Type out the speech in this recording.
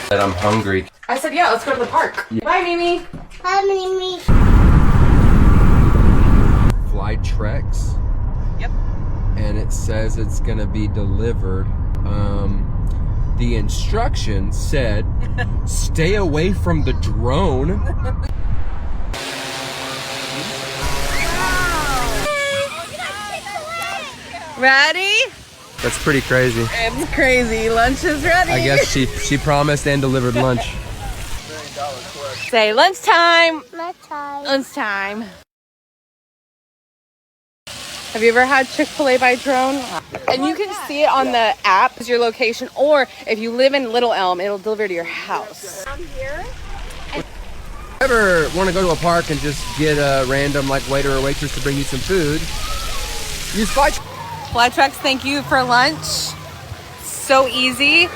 That I'm hungry. I said, yeah, let's go to the park. Yeah. Bye, Mimi. Bye, Mimi. Fly Trex. Yep. And it says it's gonna be delivered. The instructions said, stay away from the drone. Ready? That's pretty crazy. It's crazy. Lunch is ready. I guess she promised and delivered lunch. Say lunchtime. Lunchtime. Lunchtime. Have you ever had Chick-fil-A by drone? And you can see it on the app as your location, or if you live in Little Elm, it'll deliver to your house. Ever want to go to a park and just get a random like waiter or waitress to bring you some food? Use Fly. Fly Trex, thank you for lunch. So easy.